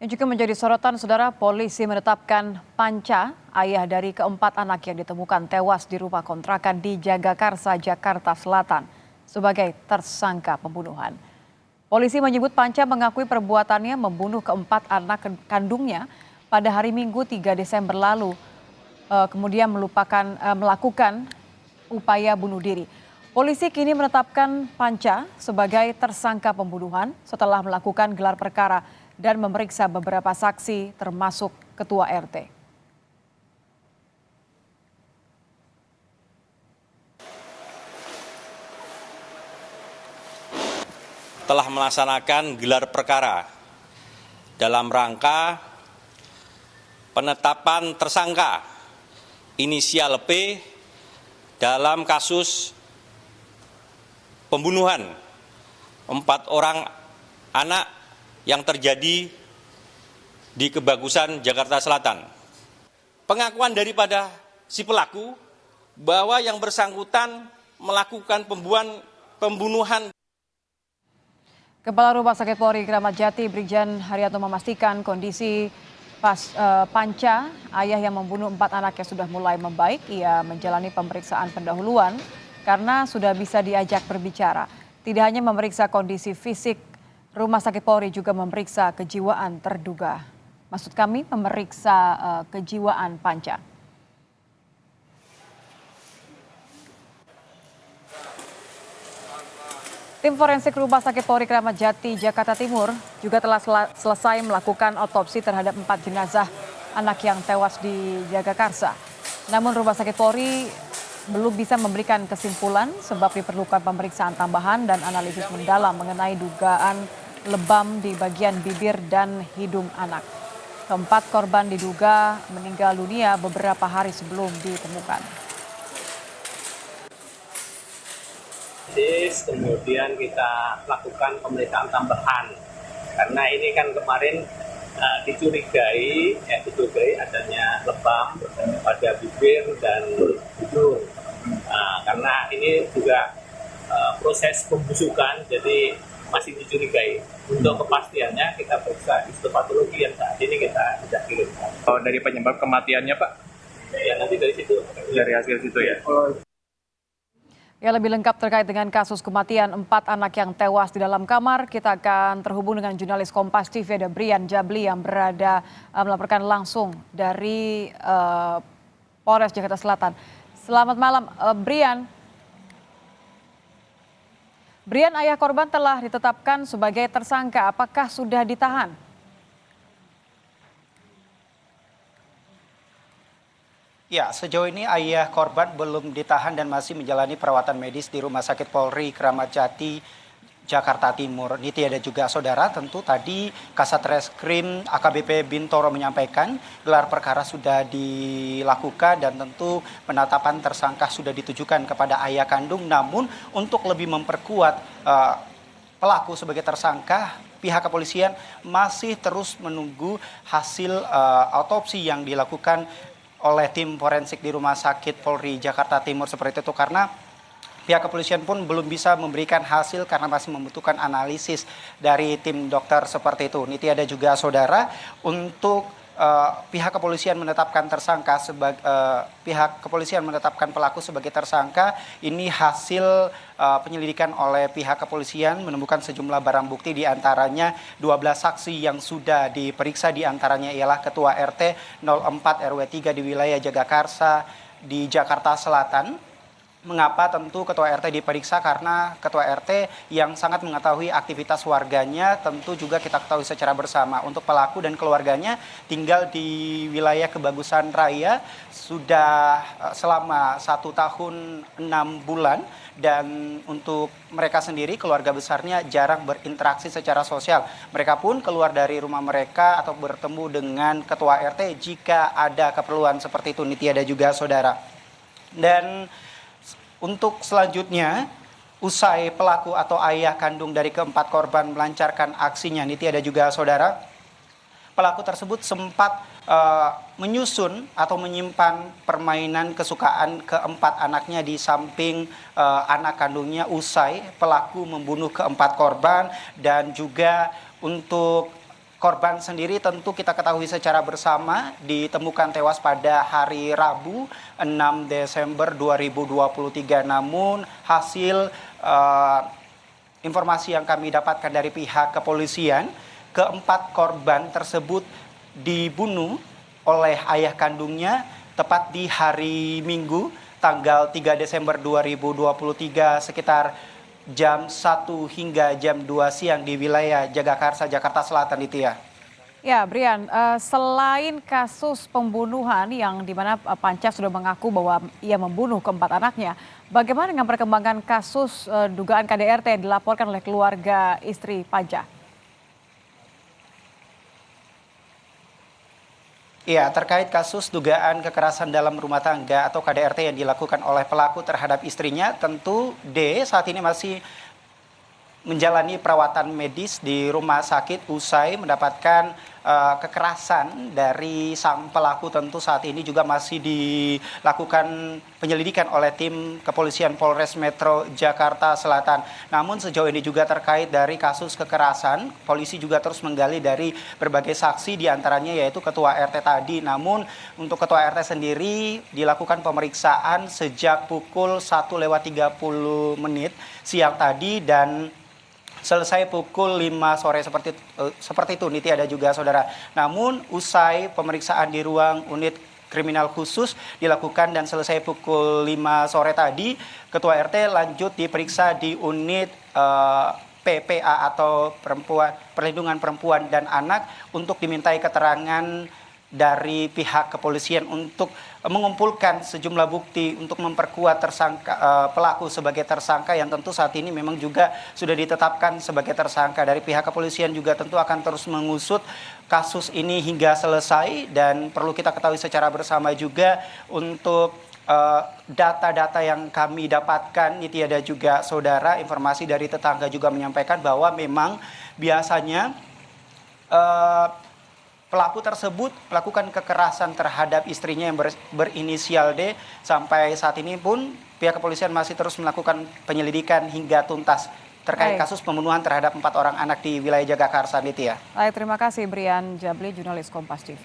Yang juga menjadi sorotan, saudara, polisi menetapkan Panca, ayah dari keempat anak yang ditemukan tewas di rumah kontrakan di Jagakarsa, Jakarta Selatan, sebagai tersangka pembunuhan. Polisi menyebut Panca mengakui perbuatannya membunuh keempat anak kandungnya pada hari Minggu 3 Desember lalu, kemudian melakukan upaya bunuh diri. Polisi kini menetapkan Panca sebagai tersangka pembunuhan setelah melakukan gelar perkara dan memeriksa beberapa saksi termasuk Ketua RT. Telah melaksanakan gelar perkara dalam rangka penetapan tersangka inisial P dalam kasus pembunuhan 4 orang anak yang terjadi di Kebagusan, Jakarta Selatan. Pengakuan daripada si pelaku bahwa yang bersangkutan melakukan pembunuhan. Kepala Rumah Sakit Polri Kramat Jati, Brigjen Haryanto memastikan kondisi Panca, ayah yang membunuh 4 anaknya sudah mulai membaik. Ia menjalani pemeriksaan pendahuluan karena sudah bisa diajak berbicara. Tidak hanya memeriksa kondisi fisik, Rumah Sakit Polri juga memeriksa kejiwaan terduga. Maksud kami memeriksa kejiwaan Panca. Tim forensik Rumah Sakit Polri Kramat Jati, Jakarta Timur juga telah selesai melakukan otopsi terhadap 4 jenazah anak yang tewas di Jagakarsa. Namun Rumah Sakit Polri belum bisa memberikan kesimpulan sebab diperlukan pemeriksaan tambahan dan analisis mendalam mengenai dugaan lebam di bagian bibir dan hidung anak. Keempat korban diduga meninggal dunia beberapa hari sebelum ditemukan. Kemudian kita lakukan pemeriksaan tambahan karena ini kan kemarin dicurigai adanya lebam pada bibir dan hidung. Karena ini juga proses pembusukan, jadi masih dicurigai. Untuk kepastiannya kita periksa histopatologi yang saat ini kita sudah kirimkan. Oh, dari penyebab kematiannya, Pak? Ya, nanti dari situ. Dari hasil situ ya? Ya, lebih lengkap terkait dengan kasus kematian 4 anak yang tewas di dalam kamar, kita akan terhubung dengan jurnalis Kompas TV, ada Brian Jabli yang berada melaporkan langsung dari Polres Jakarta Selatan. Selamat malam, Brian. Brian, ayah korban telah ditetapkan sebagai tersangka. Apakah sudah ditahan? Ya, sejauh ini ayah korban belum ditahan dan masih menjalani perawatan medis di Rumah Sakit Polri Kramat Jati, Jakarta Timur. Niti ada juga saudara, tentu tadi Kasat Reskrim AKBP Bintoro menyampaikan gelar perkara sudah dilakukan dan tentu penetapan tersangka sudah ditujukan kepada ayah kandung. Namun untuk lebih memperkuat pelaku sebagai tersangka, pihak kepolisian masih terus menunggu hasil autopsi yang dilakukan oleh tim forensik di Rumah Sakit Polri Jakarta Timur seperti itu, karena pihak kepolisian pun belum bisa memberikan hasil karena masih membutuhkan analisis dari tim dokter seperti itu. Niti ada juga saudara, untuk pihak kepolisian menetapkan tersangka pihak kepolisian menetapkan pelaku sebagai tersangka. Ini hasil penyelidikan oleh pihak kepolisian menemukan sejumlah barang bukti, diantaranya 12 saksi yang sudah diperiksa, diantaranya ialah Ketua RT 04 RW 3 di wilayah Jagakarsa di Jakarta Selatan. Mengapa tentu Ketua RT diperiksa? Karena Ketua RT yang sangat mengetahui aktivitas warganya, tentu juga kita ketahui secara bersama. Untuk pelaku dan keluarganya tinggal di wilayah Kebagusan Raya sudah selama 1 tahun 6 bulan. Dan untuk mereka sendiri, keluarga besarnya jarang berinteraksi secara sosial. Mereka pun keluar dari rumah mereka atau bertemu dengan Ketua RT jika ada keperluan seperti itu. Niti ada juga saudara. Dan untuk selanjutnya, usai pelaku atau ayah kandung dari keempat korban melancarkan aksinya, Niti ada juga saudara, pelaku tersebut sempat menyusun atau menyimpan permainan kesukaan keempat anaknya di samping anak kandungnya usai pelaku membunuh keempat korban. Dan juga untuk korban sendiri tentu kita ketahui secara bersama ditemukan tewas pada hari Rabu 6 Desember 2023. Namun hasil informasi yang kami dapatkan dari pihak kepolisian, keempat korban tersebut dibunuh oleh ayah kandungnya tepat di hari Minggu tanggal 3 Desember 2023 sekitar jam 1 hingga jam 2 siang di wilayah Jagakarsa, Jakarta Selatan, Nitya. Ya, Brian, selain kasus pembunuhan yang dimana Panca sudah mengaku bahwa ia membunuh keempat anaknya, bagaimana dengan perkembangan kasus dugaan KDRT yang dilaporkan oleh keluarga istri Panca? Ya, terkait kasus dugaan kekerasan dalam rumah tangga atau KDRT yang dilakukan oleh pelaku terhadap istrinya, tentu D saat ini masih menjalani perawatan medis di rumah sakit usai mendapatkan kekerasan dari sang pelaku. Tentu saat ini juga masih dilakukan penyelidikan oleh tim kepolisian Polres Metro Jakarta Selatan. Namun sejauh ini juga terkait dari kasus kekerasan, polisi juga terus menggali dari berbagai saksi, diantaranya yaitu ketua RT tadi. Namun untuk ketua RT sendiri dilakukan pemeriksaan sejak pukul 1:30 siang tadi dan selesai pukul 5 sore seperti itu, Niti, ada juga saudara. Namun usai pemeriksaan di ruang unit kriminal khusus dilakukan dan selesai pukul 5 sore tadi, ketua RT lanjut diperiksa di unit PPA atau Perlindungan Perempuan dan Anak untuk dimintai keterangan dari pihak kepolisian untuk mengumpulkan sejumlah bukti untuk memperkuat pelaku sebagai tersangka yang tentu saat ini memang juga sudah ditetapkan sebagai tersangka. Dari pihak kepolisian juga tentu akan terus mengusut kasus ini hingga selesai, dan perlu kita ketahui secara bersama juga untuk data-data yang kami dapatkan, Nitya dan juga saudara, informasi dari tetangga juga menyampaikan bahwa memang biasanya pelaku tersebut melakukan kekerasan terhadap istrinya yang berinisial D. Sampai saat ini pun pihak kepolisian masih terus melakukan penyelidikan hingga tuntas terkait kasus pembunuhan terhadap 4 orang anak di wilayah Jagakarsa, Nitya. Baik, terima kasih Brian Jabli, jurnalis Kompas TV.